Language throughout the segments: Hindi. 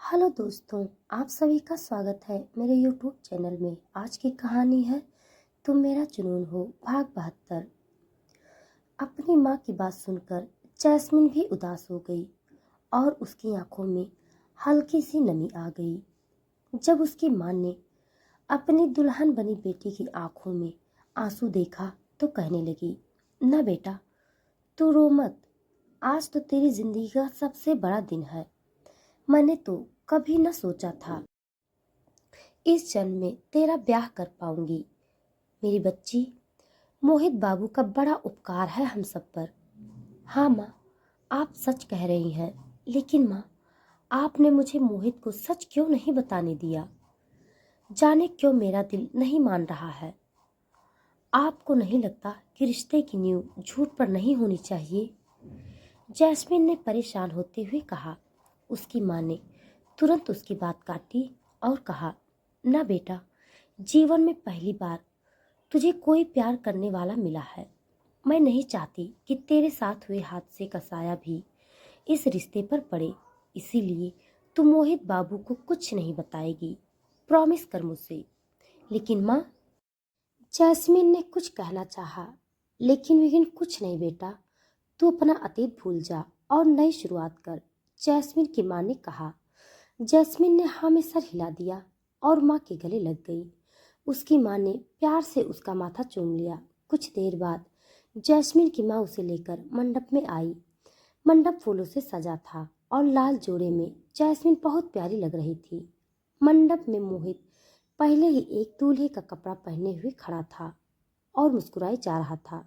हेलो दोस्तों, आप सभी का स्वागत है मेरे यूट्यूब चैनल में। आज की कहानी है तुम मेरा जुनून हो, भाग 72। अपनी माँ की बात सुनकर जैस्मिन भी उदास हो गई और उसकी आंखों में हल्की सी नमी आ गई। जब उसकी माँ ने अपनी दुल्हन बनी बेटी की आंखों में आंसू देखा तो कहने लगी, ना बेटा, तू रो मत। आज तो तेरी जिंदगी का सबसे बड़ा दिन है। मैंने तो कभी न सोचा था इस जन्म में तेरा ब्याह कर पाऊंगी। मेरी बच्ची, मोहित बाबू का बड़ा उपकार है हम सब पर। हाँ माँ, आप सच कह रही हैं, लेकिन माँ, आपने मुझे मोहित को सच क्यों नहीं बताने दिया? जाने क्यों मेरा दिल नहीं मान रहा है। आपको नहीं लगता कि रिश्ते की नींव झूठ पर नहीं होनी चाहिए? जैस्मिन ने परेशान होते हुए कहा। उसकी माँ ने तुरंत उसकी बात काटी और कहा, ना बेटा, जीवन में पहली बार तुझे कोई प्यार करने वाला मिला है। मैं नहीं चाहती कि तेरे साथ हुए हादसे का साया भी इस रिश्ते पर पड़े। इसीलिए तू मोहित बाबू को कुछ नहीं बताएगी। प्रॉमिस कर मुझसे। लेकिन माँ, जैस्मिन ने कुछ कहना चाहा, लेकिन कुछ नहीं बेटा, तू अपना अतीत भूल जा और नई शुरुआत कर, जैस्मिन की माँ ने कहा। जैस्मिन ने हाँ में सर हिला दिया और माँ के गले लग गई। उसकी माँ ने प्यार से उसका माथा चूम लिया। कुछ देर बाद जैस्मिन की माँ उसे लेकर मंडप में आई। मंडप फूलों से सजा था और लाल जोड़े में जैस्मिन बहुत प्यारी लग रही थी। मंडप में मोहित पहले ही एक दूल्हे का कपड़ा पहने हुए खड़ा था और मुस्कुराए जा रहा था।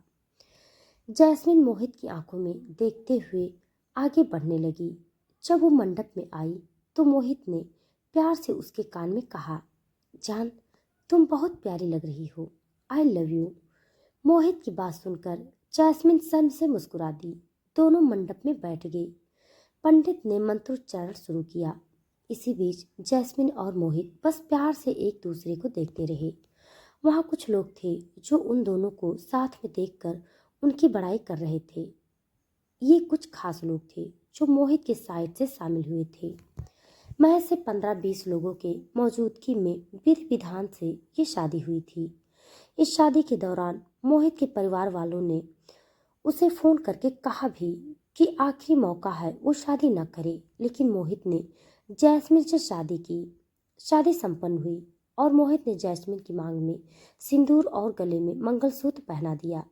जैस्मिन मोहित की आंखों में देखते हुए आगे बढ़ने लगी। जब वो मंडप में आई तो मोहित ने प्यार से उसके कान में कहा, जान, तुम बहुत प्यारी लग रही हो। I love you. मोहित की बात सुनकर जैस्मिन सन से मुस्कुरा दी। दोनों मंडप में बैठ गई। पंडित ने मंत्रोच्चारण शुरू किया। इसी बीच जैस्मिन और मोहित बस प्यार से एक दूसरे को देखते रहे। वहाँ कुछ लोग थे जो उन दोनों को साथ में देखकर उनकी बड़ाई कर रहे थे। ये कुछ खास लोग थे जो मोहित के साइड से शामिल हुए थे। महज से 15-20 लोगों के मौजूदगी में विधि विधान से ये शादी हुई थी। इस शादी के दौरान मोहित के परिवार वालों ने उसे फोन करके कहा भी कि आखिरी मौका है, वो शादी न करे। लेकिन मोहित ने जैस्मिन से शादी की। शादी संपन्न हुई और मोहित ने जैस्मिन की मांग में सिंदूर और गले में मंगलसूत्र पहना दिया।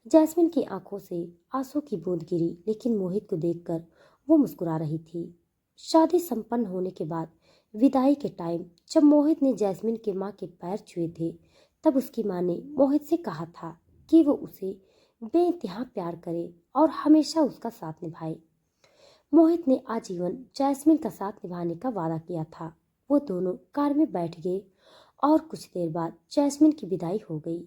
जैस्मिन की आंखों से आंसू की बूंद गिरी, लेकिन मोहित को देखकर वो मुस्कुरा रही थी। शादी संपन्न होने के बाद विदाई के टाइम जब मोहित ने जैस्मिन के माँ के पैर छुए थे, तब उसकी माँ ने मोहित से कहा था कि वो उसे बेइंतहा प्यार करे और हमेशा उसका साथ निभाए। मोहित ने आजीवन जैस्मिन का साथ निभाने का वादा किया था। वो दोनों कार में बैठ गए और कुछ देर बाद जैस्मिन की विदाई हो गई।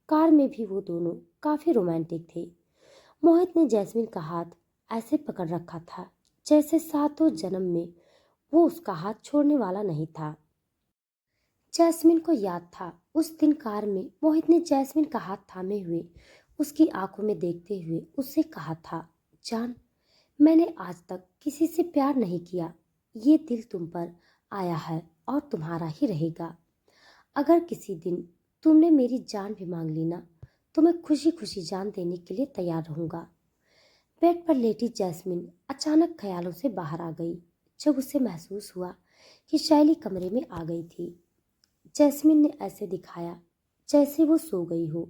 कार में भी वो दोनों काफी रोमांटिक थे। मोहित ने जैस्मिन का हाथ ऐसे पकड़ रखा था जैसे सातों जन्म में वो उसका हाथ छोड़ने वाला नहीं था। जैस्मिन को याद था उस दिन कार में मोहित ने जैस्मिन का हाथ थामे हुए उसकी आंखों में देखते हुए उससे कहा था, जान, मैंने आज तक किसी से प्यार नहीं किया। ये दिल तुम पर आया है और तुम्हारा ही रहेगा। अगर किसी दिन तुमने मेरी जान भी मांग ली ना, तो मैं खुशी खुशी जान देने के लिए तैयार रहूंगा। बेड पर लेटी जैस्मिन अचानक ख्यालों से बाहर आ गई। जब उसे महसूस हुआ कि शैली कमरे में आ गई थी। जैस्मिन ने ऐसे दिखाया जैसे वो सो गई हो।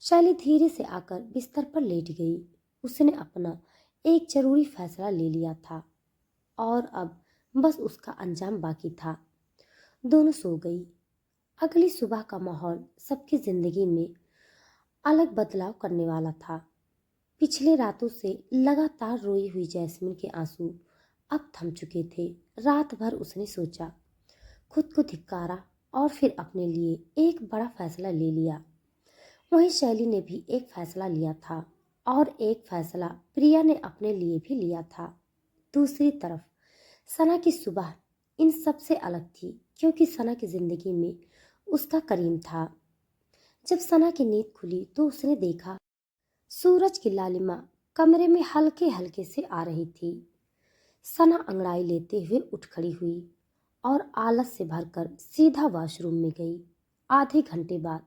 शैली धीरे से आकर बिस्तर पर लेट गई। उसने अपना एक जरूरी फैसला ले लिया था और अब बस उसका अंजाम बाकी था। दोनों सो गई। अगली सुबह का माहौल सबकी जिंदगी में अलग बदलाव करने वाला था। पिछले रातों से लगातार रोई हुई जैस्मिन के आंसू अब थम चुके थे। रात भर उसने सोचा, खुद को धिक्कारा और फिर अपने लिए एक बड़ा फैसला ले लिया। वहीं शैली ने भी एक फैसला लिया था और एक फैसला प्रिया ने अपने लिए भी लिया था। दूसरी तरफ सना की सुबह इन सब से अलग थी, क्योंकि सना की जिंदगी में उसका करीम था। जब सना की नींद खुली तो उसने देखा सूरज की लालिमा कमरे में हल्के हल्के से आ रही थी। सना अंगड़ाई लेते हुए उठ खड़ी हुई और आलस से भरकर सीधा वॉशरूम में गई। आधे घंटे बाद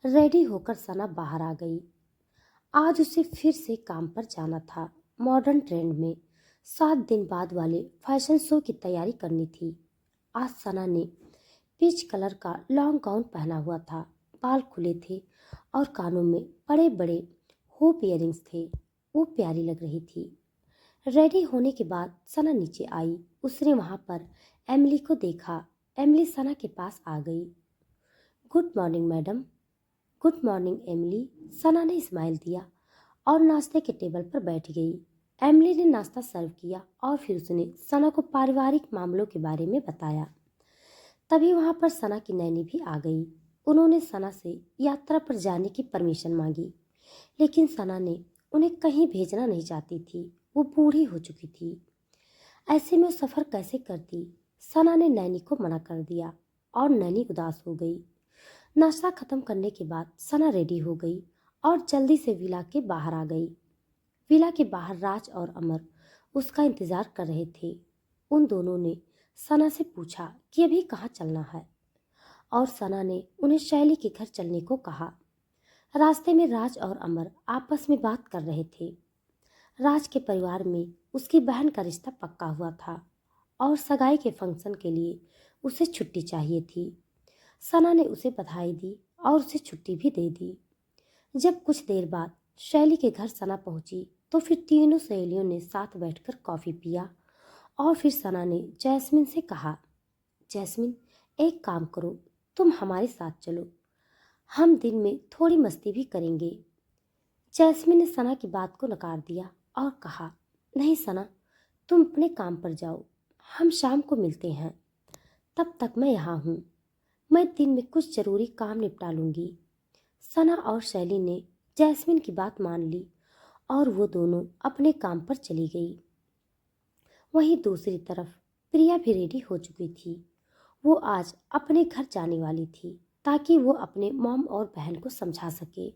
रेडी होकर सना बाहर आ गई। आज उसे फिर से काम पर जाना था। मॉडर्न ट्रेंड में 7 दिन बाद वाले फैशन शो की तैयारी करनी थी। आज सना ने पीच कलर का लॉन्ग गाउन पहना हुआ था। बाल खुले थे और कानों में बड़े बड़े होप इयररिंग्स थे। वो प्यारी लग रही थी। रेडी होने के बाद सना नीचे आई। उसने वहां पर एमिली को देखा। एमिली सना के पास आ गई। Good morning madam. Good morning Emily. Sana ने स्माइल दिया और नाश्ते के टेबल पर बैठ गई। एमिली ने नाश्ता सर्व किया और फिर उसने सना को पारिवारिक मामलों के बारे में बताया। तभी वहां पर सना की नैनी भी आ गई। उन्होंने सना से यात्रा पर जाने की परमिशन मांगी, लेकिन सना ने उन्हें कहीं भेजना नहीं चाहती थी। वो बूढ़ी हो चुकी थी। ऐसे में वो सफ़र कैसे करती। सना ने नैनी को मना कर दिया और नैनी उदास हो गई। नाश्ता खत्म करने के बाद सना रेडी हो गई और जल्दी से विला के बाहर आ गई। विला के बाहर राज और अमर उसका इंतजार कर रहे थे। उन दोनों ने सना से पूछा कि अभी कहाँ चलना है और सना ने उन्हें शैली के घर चलने को कहा। रास्ते में राज और अमर आपस में बात कर रहे थे। राज के परिवार में उसकी बहन का रिश्ता पक्का हुआ था और सगाई के फंक्शन के लिए उसे छुट्टी चाहिए थी। सना ने उसे बधाई दी और उसे छुट्टी भी दे दी। जब कुछ देर बाद शैली के घर सना पहुंची तो फिर तीनों सहेलियों ने साथ बैठकर कॉफ़ी पिया और फिर सना ने जैस्मिन से कहा, जैस्मिन एक काम करो, तुम हमारे साथ चलो, हम दिन में थोड़ी मस्ती भी करेंगे। जैस्मिन ने सना की बात को नकार दिया और कहा, नहीं सना, तुम अपने काम पर जाओ, हम शाम को मिलते हैं। तब तक मैं यहाँ हूँ। मैं दिन में कुछ ज़रूरी काम निपटा लूँगी। सना और शैली ने जैस्मिन की बात मान ली और वो दोनों अपने काम पर चली गई। वहीं दूसरी तरफ प्रिया भी रेडी हो चुकी थी। वो आज अपने घर जाने वाली थी ताकि वो अपने मॉम और बहन को समझा सके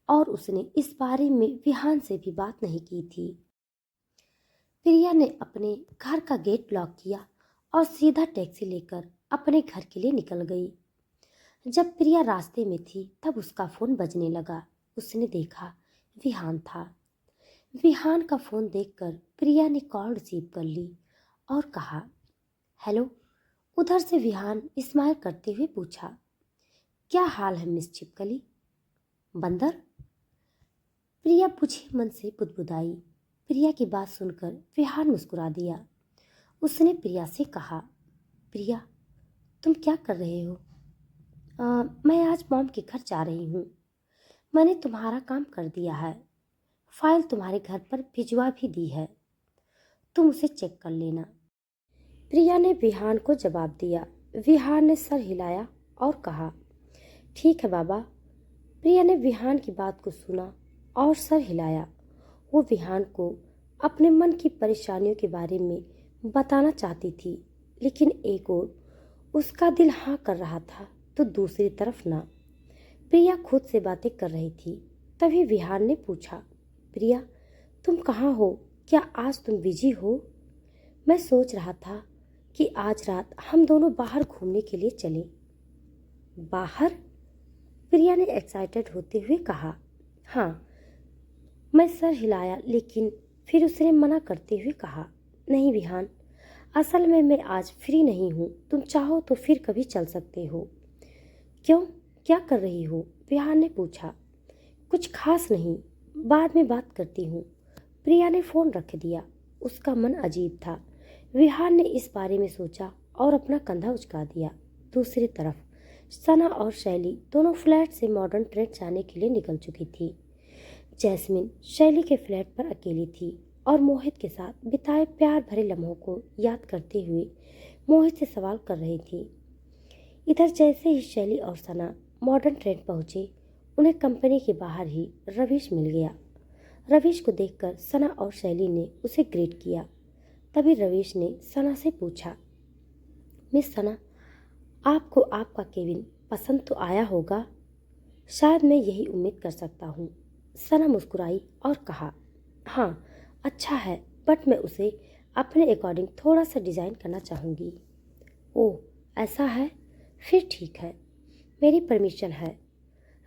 और उसने इस बारे में विहान से भी बात नहीं की थी। प्रिया ने अपने घर का गेट लॉक किया और सीधा टैक्सी लेकर अपने घर के लिए निकल गई। जब प्रिया रास्ते में थी तब उसका फ़ोन बजने लगा। उसने देखा विहान था। विहान का फ़ोन देखकर प्रिया ने कॉल रिसीव कर ली और कहा, हेलो। उधर से विहान स्माइल करते हुए पूछा, क्या हाल है मिस छिपकली? बंदर? प्रिया बुझे मन से बुदबुदाई। प्रिया की बात सुनकर विहान मुस्कुरा दिया। उसने प्रिया से कहा, प्रिया तुम क्या कर रहे हो? मैं आज मॉम के घर जा रही हूँ। मैंने तुम्हारा काम कर दिया है। फाइल तुम्हारे घर पर भिजवा भी दी है, तुम उसे चेक कर लेना। प्रिया ने विहान को जवाब दिया। विहान ने सर हिलाया और कहा, ठीक है बाबा। प्रिया ने विहान की बात को सुना और सर हिलाया। वो विहान को अपने मन की परेशानियों के बारे में बताना चाहती थी, लेकिन एक ओर उसका दिल हाँ कर रहा था तो दूसरी तरफ ना। प्रिया खुद से बातें कर रही थी। तभी विहान ने पूछा, प्रिया तुम कहाँ हो? क्या आज तुम बिजी हो? मैं सोच रहा था कि आज रात हम दोनों बाहर घूमने के लिए चलें। बाहर? प्रिया ने एक्साइटेड होते हुए कहा। हाँ। मैं सर हिलाया, लेकिन फिर उसने मना करते हुए कहा, नहीं विहान, असल में मैं आज फ्री नहीं हूँ। तुम चाहो तो फिर कभी चल सकते हो। क्यों, क्या कर रही हो? विहान ने पूछा। कुछ खास नहीं, बाद में बात करती हूँ। प्रिया ने फ़ोन रख दिया। उसका मन अजीब था। विहान ने इस बारे में सोचा और अपना कंधा उचका दिया। दूसरी तरफ सना और शैली दोनों फ्लैट से मॉडर्न ट्रेड जाने के लिए निकल चुकी थी। जैस्मिन शैली के फ्लैट पर अकेली थी और मोहित के साथ बिताए प्यार भरे लम्हों को याद करते हुए मोहित से सवाल कर रही थी। इधर जैसे ही शैली और सना मॉडर्न ट्रेड पहुंचे, उन्हें कंपनी के बाहर ही रवीश मिल गया। रवीश को देखकर सना और शैली ने उसे ग्रीट किया। तभी रवीश ने सना से पूछा, मिस सना, आपको आपका केविन पसंद तो आया होगा? शायद मैं यही उम्मीद कर सकता हूँ। सना मुस्कुराई और कहा, हाँ अच्छा है, बट मैं उसे अपने अकॉर्डिंग थोड़ा सा डिज़ाइन करना चाहूँगी। ओह, ऐसा है? फिर ठीक है, मेरी परमिशन है,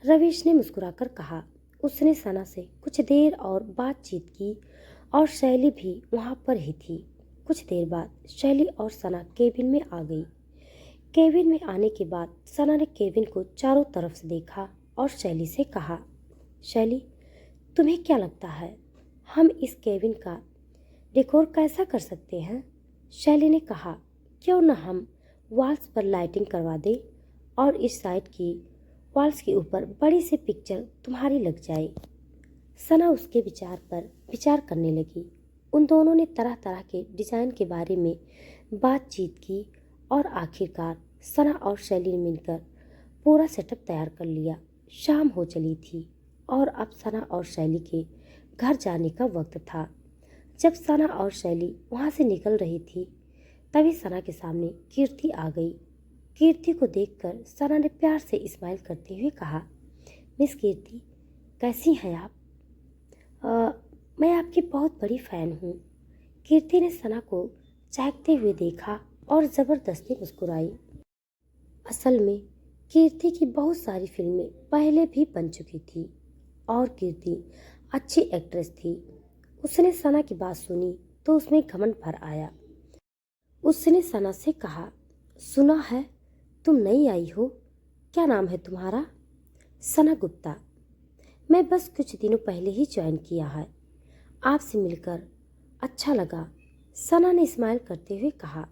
रवीश ने मुस्कुराकर कहा। उसने सना से कुछ देर और बातचीत की और शैली भी वहाँ पर ही थी। कुछ देर बाद शैली और सना केबिन में आ गई। केबिन में आने के बाद सना ने केबिन को चारों तरफ से देखा और शैली से कहा, शैली, तुम्हें क्या लगता है हम इस केबिन का डेकोर कैसा कर सकते हैं? शैली ने कहा, क्यों न हम वॉल्स पर लाइटिंग करवा दें और इस साइड की वॉल्स के ऊपर बड़ी सी पिक्चर तुम्हारी लग जाए। सना उसके विचार पर विचार करने लगी। उन दोनों ने तरह तरह के डिज़ाइन के बारे में बातचीत की और आखिरकार सना और शैली ने मिलकर पूरा सेटअप तैयार कर लिया। शाम हो चली थी और अब सना और शैली के घर जाने का वक्त था। जब सना और शैली वहाँ से निकल रही थी तभी सना के सामने कीर्ति आ गई। कीर्ति को देखकर सना ने प्यार से स्माइल करते हुए कहा, मिस कीर्ति, कैसी हैं आप? मैं आपकी बहुत बड़ी फ़ैन हूँ। कीर्ति ने सना को चाहते हुए देखा और ज़बरदस्ती मुस्कुराई। असल में कीर्ति की बहुत सारी फिल्में पहले भी बन चुकी थी और कीर्ति अच्छी एक्ट्रेस थी। उसने सना की बात सुनी तो उसमें घमंड भर आया। उसने सना से कहा, सुना है तुम नई आई हो, क्या नाम है तुम्हारा? सना गुप्ता। मैं बस कुछ दिनों पहले ही ज्वाइन किया है, आपसे मिलकर अच्छा लगा, सना ने स्माइल करते हुए कहा।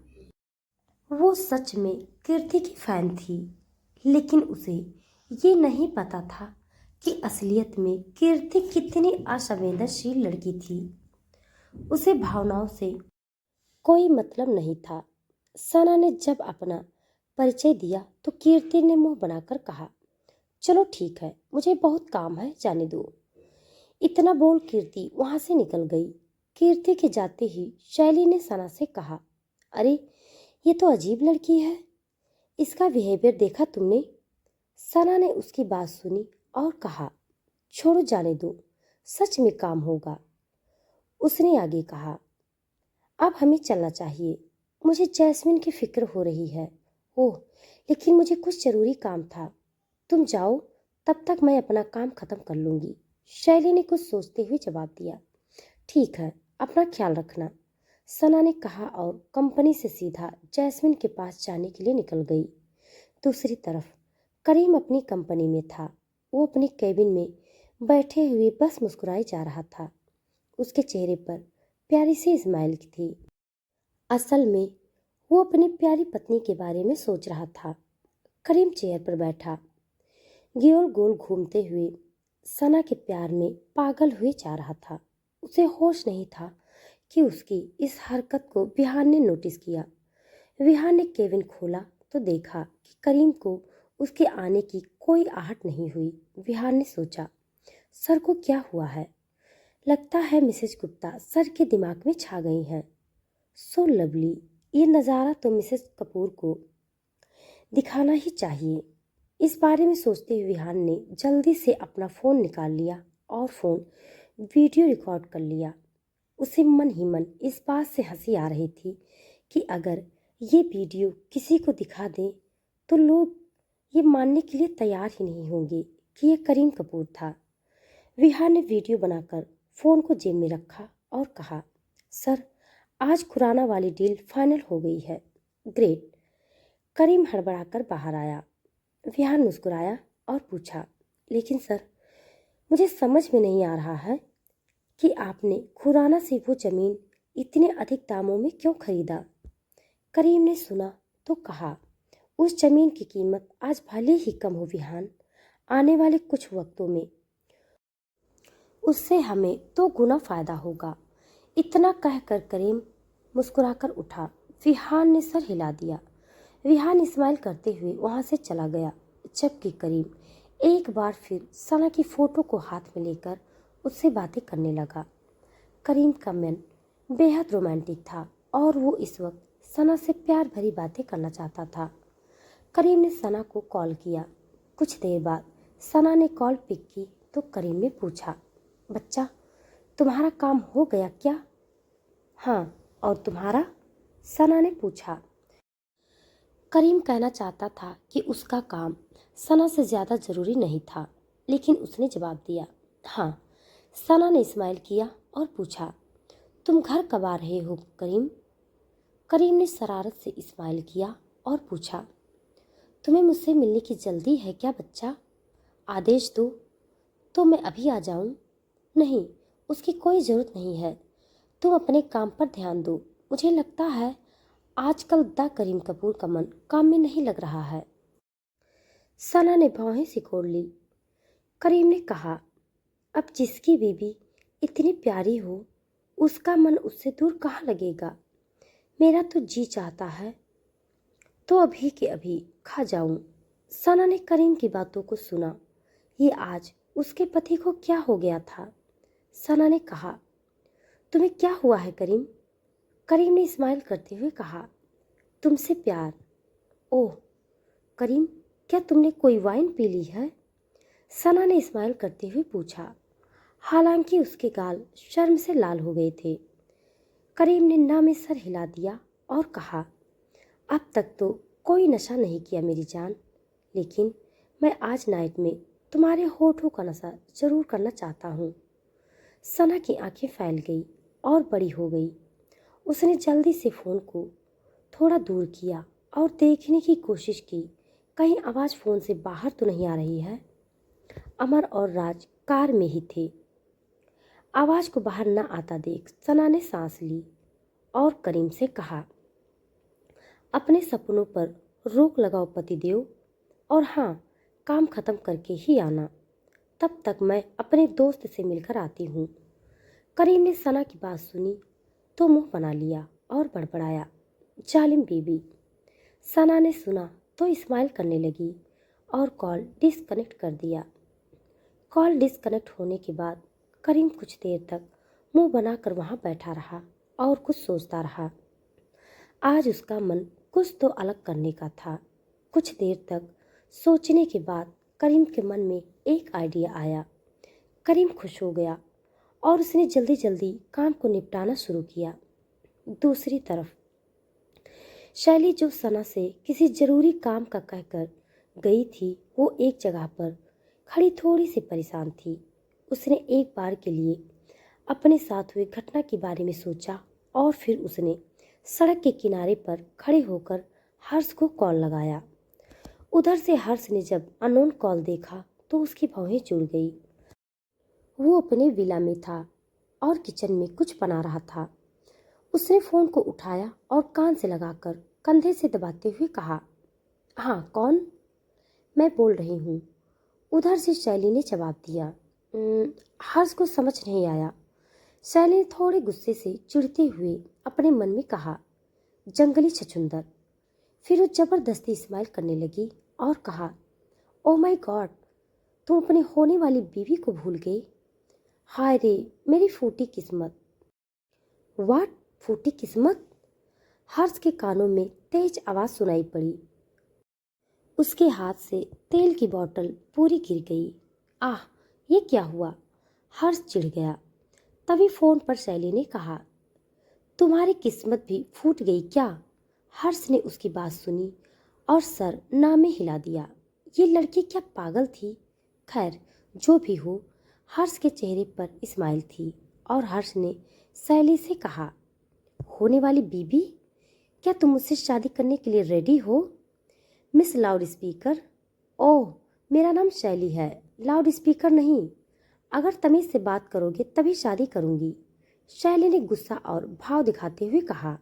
वो सच में कीर्ति की फैन थी, लेकिन उसे ये नहीं पता था कि असलियत में कीर्ति कितनी असंवेदनशील लड़की थी। उसे भावनाओं से कोई मतलब नहीं था। सना ने जब अपना परिचय दिया तो कीर्ति ने मुंह बनाकर कहा, चलो ठीक है, मुझे बहुत काम है, जाने दो। इतना बोल कीर्ति वहां से निकल गई। कीर्ति के जाते ही शैली ने सना से कहा, अरे ये तो अजीब लड़की है, इसका बिहेवियर देखा तुमने? सना ने उसकी बात सुनी और कहा, छोड़ो, जाने दो, सच में काम होगा। उसने आगे कहा, अब हमें चलना चाहिए, मुझे जैस्मिन की फिक्र हो रही है। ओह, लेकिन मुझे कुछ जरूरी काम था, तुम जाओ, तब तक मैं अपना काम खत्म कर लूंगी। शैली ने कुछ सोचते हुए जवाब दिया, ठीक है, अपना ख्याल रखना, सना ने कहा और कंपनी से सीधा जैस्मिन के पास जाने के लिए निकल गई। दूसरी तरफ करीम अपनी कंपनी में था। वो अपनी केबिन में बैठे हुए बस मुस्कुराए जा रहा था। उसके चेहरे पर प्यारी सी स्माइल थी। असल में वो अपनी प्यारी पत्नी के बारे में सोच रहा था। करीम चेयर पर बैठा गोल गोल घूमते हुए सना के प्यार में पागल हुए जा रहा था। उसे होश नहीं था कि उसकी इस हरकत को विहान ने नोटिस किया। विहान ने केबिन खोला तो देखा कि करीम को उसके आने की कोई आहट नहीं हुई। विहान ने सोचा, सर को क्या हुआ है? लगता है मिसेज गुप्ता सर के दिमाग में छा गई हैं। सो लवली, ये नज़ारा तो मिसेज कपूर को दिखाना ही चाहिए। इस बारे में सोचते हुए विहान ने जल्दी से अपना फ़ोन निकाल लिया और फ़ोन वीडियो रिकॉर्ड कर लिया। उसे मन ही मन इस बात से हंसी आ रही थी कि अगर ये वीडियो किसी को दिखा दें तो लोग ये मानने के लिए तैयार ही नहीं होंगे कि ये करीम कपूर था। विहान ने वीडियो बनाकर फ़ोन को जेब में रखा और कहा, सर, आज खुराना वाली डील फाइनल हो गई है। ग्रेट। करीम हड़बड़ाकर बाहर आया। विहान मुस्कुराया और पूछा, लेकिन सर, मुझे समझ में नहीं आ रहा है कि आपने खुराना से वो ज़मीन इतने अधिक दामों में क्यों खरीदा? करीम ने सुना तो कहा, उस ज़मीन की कीमत आज भले ही कम हो विहान, आने वाले कुछ वक्तों में उससे हमें 2 गुना फ़ायदा होगा। इतना कहकर करीम मुस्कुराकर उठा। विहान ने सर हिला दिया। विहान स्माइल करते हुए वहाँ से चला गया, जबकि करीम एक बार फिर सना की फ़ोटो को हाथ में लेकर उससे बातें करने लगा। करीम का मन बेहद रोमांटिक था और वो इस वक्त सना से प्यार भरी बातें करना चाहता था। करीम ने सना को कॉल किया। कुछ देर बाद सना ने कॉल पिक की तो करीम ने पूछा, बच्चा, तुम्हारा काम हो गया क्या? हाँ, और तुम्हारा? सना ने पूछा। करीम कहना चाहता था कि उसका काम सना से ज़्यादा ज़रूरी नहीं था, लेकिन उसने जवाब दिया, हाँ। सना ने इस्माइल किया और पूछा, तुम घर कब आ रहे हो करीम? करीम ने शरारत से इस्माइल किया और पूछा, तुम्हें मुझसे मिलने की जल्दी है क्या बच्चा? आदेश दो तो मैं अभी आ जाऊं? नहीं, उसकी कोई ज़रूरत नहीं है। तुम अपने काम पर ध्यान दो। मुझे लगता है आजकल द करीम कपूर का मन काम में नहीं लग रहा है। सना ने भौहें सिकोड़ ली। करीम ने कहा, अब जिसकी बीबी इतनी प्यारी हो, उसका मन उससे दूर कहाँ लगेगा? मेरा तो जी चाहता है तो अभी के अभी खा जाऊं। सना ने करीम की बातों को सुना। ये आज उसके पति को क्या हो गया था? सना ने कहा, तुम्हें क्या हुआ है करीम? करीम ने स्माइल करते हुए कहा, तुमसे प्यार। ओह करीम, क्या तुमने कोई वाइन पी ली है? सना ने स्माइल करते हुए पूछा। हालांकि उसके गाल शर्म से लाल हो गए थे। करीम ने ना में सर हिला दिया और कहा, अब तक तो कोई नशा नहीं किया मेरी जान, लेकिन मैं आज नाइट में तुम्हारे होठों का नशा जरूर करना चाहता हूँ। सना की आंखें फैल गई और बड़ी हो गई। उसने जल्दी से फ़ोन को थोड़ा दूर किया और देखने की कोशिश की कहीं आवाज़ फ़ोन से बाहर तो नहीं आ रही है। अमर और राज कार में ही थे। आवाज़ को बाहर न आता देख सना ने सांस ली और करीम से कहा, अपने सपनों पर रोक लगाओ पतिदेव, और हाँ, काम खत्म करके ही आना। तब तक मैं अपने दोस्त से मिलकर आती हूँ। करीम ने सना की बात सुनी तो मुंह बना लिया और बड़बड़ाया, जालिम बीबी। सना ने सुना तो स्माइल करने लगी और कॉल डिस्कनेक्ट कर दिया। कॉल डिस्कनेक्ट होने के बाद करीम कुछ देर तक मुंह बनाकर वहां बैठा रहा और कुछ सोचता रहा। आज उसका मन कुछ तो अलग करने का था। कुछ देर तक सोचने के बाद करीम के मन में एक आइडिया आया। करीम खुश हो गया और उसने जल्दी जल्दी काम को निपटाना शुरू किया। दूसरी तरफ शैली, जो सना से किसी जरूरी काम का कहकर गई थी, वो एक जगह पर खड़ी थोड़ी सी परेशान थी। उसने एक बार के लिए अपने साथ हुई घटना के बारे में सोचा और फिर उसने सड़क के किनारे पर खड़े होकर हर्ष को कॉल लगाया। उधर से हर्ष ने जब अननोन कॉल देखा तो उसकी भौहें जुड़ गई। वो अपने विला में था और किचन में कुछ बना रहा था। उसने फोन को उठाया और कान से लगाकर कंधे से दबाते हुए कहा, हाँ कौन? मैं बोल रही हूँ। उधर से शैली ने जवाब दिया। हर्ष को समझ नहीं आया। शैली ने थोड़े गुस्से से चिढ़ते हुए अपने मन में कहा, जंगली छछूंदर। फिर वो जबरदस्ती स्माइल करने लगी और कहा, ओ माय गॉड, तुम अपनी होने वाली बीवी को भूल गए। हाय रे मेरी फूटी किस्मत। वाट, फूटी किस्मत? हर्ष के कानों में तेज आवाज सुनाई पड़ी। उसके हाथ से तेल की बोतल पूरी गिर गई। आह, ये क्या हुआ? हर्ष चिढ़ गया। तभी फोन पर शैली ने कहा, तुम्हारी किस्मत भी फूट गई क्या? हर्ष ने उसकी बात सुनी और सर ना में हिला दिया। ये लड़की क्या पागल थी? खैर, जो भी हो, हर्ष के चेहरे पर स्माइल थी और हर्ष ने शैली से कहा, होने वाली बीबी, क्या तुम मुझसे शादी करने के लिए रेडी हो? Miss loud speaker. ओह, मेरा नाम शैली है, लाउड स्पीकर नहीं। अगर तमीज से बात करोगे तभी शादी करूंगी, शैली ने गुस्सा और भाव दिखाते हुए कहा।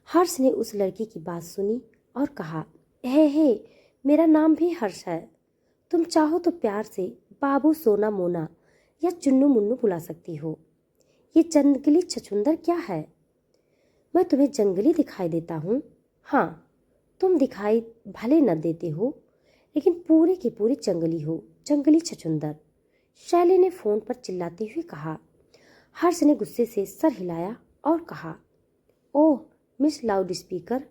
हर्ष ने उस लड़की की बात सुनी और कहा, हे, मेरा नाम भी हर्ष है। तुम चाहो तो प्यार से बाबू, सोना, मोना या चुन्नू मुन्नू बुला सकती हो। ये जंगली छछूंदर क्या है? मैं तुम्हें जंगली दिखाई देता हूँ? हाँ, तुम दिखाई भले न देते हो, लेकिन पूरे के पूरे जंगली हो, जंगली छछूंदर, शैली ने फोन पर चिल्लाते हुए कहा। हर्ष ने गुस्से से सर हिलाया और कहा, ओह मिस लाउड स्पीकर,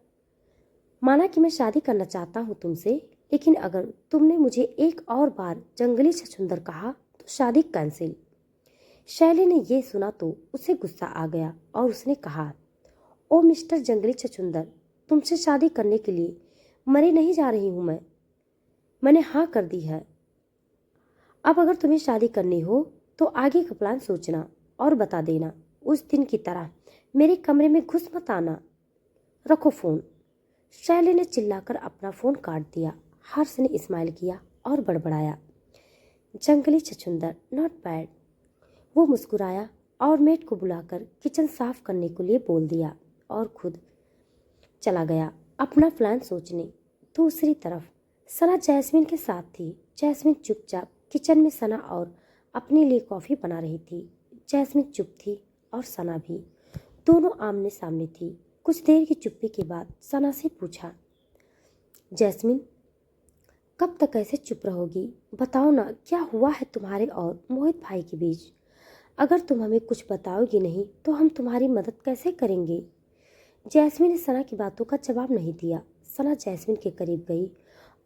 माना कि मैं शादी करना चाहता हूँ तुमसे, लेकिन अगर तुमने मुझे एक और बार जंगली छछूंदर कहा तो शादी कैंसिल। शैली ने यह सुना तो उसे गुस्सा आ गया और उसने कहा, ओ मिस्टर जंगली छछूंदर, तुमसे शादी करने के लिए मरे नहीं जा रही हूं मैंने हाँ कर दी है। अब अगर तुम्हें शादी करनी हो तो आगे का प्लान सोचना और बता देना। उस दिन की तरह मेरे कमरे में घुस मत आना। रखो फोन। शैली ने चिल्लाकर अपना फोन काट दिया। हर्ष ने स्माइल किया और बड़बड़ाया, जंगली छछूंदर, नॉट बैड। वो मुस्कुराया और मेड को बुलाकर किचन साफ करने के लिए बोल दिया और खुद चला गया अपना प्लान सोचने। दूसरी तरफ सना जैस्मिन के साथ थी। जैस्मिन चुपचाप किचन में सना और अपने लिए कॉफ़ी बना रही थी। जैस्मिन चुप थी और सना भी, दोनों आमने सामने थी। कुछ देर की चुप्पी के बाद सना से पूछा, जैस्मिन, कब तक ऐसे चुप रहोगी? बताओ ना, क्या हुआ है तुम्हारे और मोहित भाई के बीच? अगर तुम हमें कुछ बताओगी नहीं तो हम तुम्हारी मदद कैसे करेंगे? जैस्मिन ने सना की बातों का जवाब नहीं दिया। सना जैस्मिन के करीब गई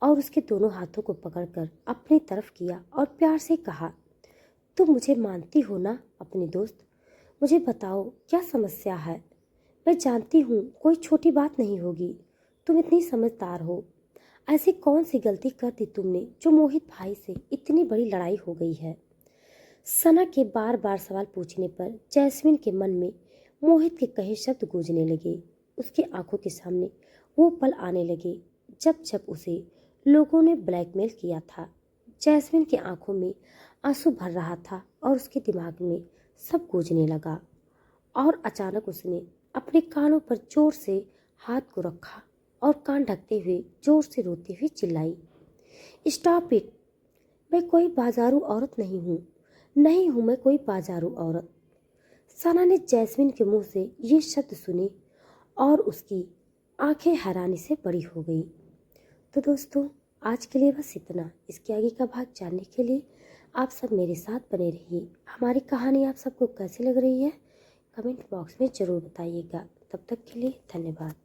और उसके दोनों हाथों को पकड़कर अपनी तरफ किया और प्यार से कहा, तुम मुझे मानती हो ना अपनी दोस्त? मुझे बताओ क्या समस्या है? मैं जानती हूँ कोई छोटी बात नहीं होगी। तुम इतनी समझदार हो। ऐसी कौन सी गलती कर दी तुमने जो मोहित भाई से इतनी बड़ी लड़ाई हो गई है? सना के बार बार सवाल पूछने पर जैस्मिन के मन में मोहित के कहे शब्द गूंजने लगे। उसकी आंखों के सामने वो पल आने लगे जब जब उसे लोगों ने ब्लैकमेल किया था। जैस्मिन की आंखों में आंसू भर रहा था और उसके दिमाग में सब गूंजने लगा। और अचानक उसने अपने कानों पर जोर से हाथ को रखा और कान ढकते हुए जोर से रोते हुए चिल्लाई, स्टॉप इट। मैं कोई बाजारू औरत नहीं हूँ मैं कोई बाजारू औरत। सना ने जैस्मिन के मुंह से ये शब्द सुने और उसकी आंखें हैरानी से बड़ी हो गई। तो दोस्तों, आज के लिए बस इतना। इसके आगे का भाग जानने के लिए आप सब मेरे साथ बने रहिए। हमारी कहानी आप सबको कैसी लग रही है कमेंट बॉक्स में ज़रूर बताइएगा। तब तक के लिए धन्यवाद।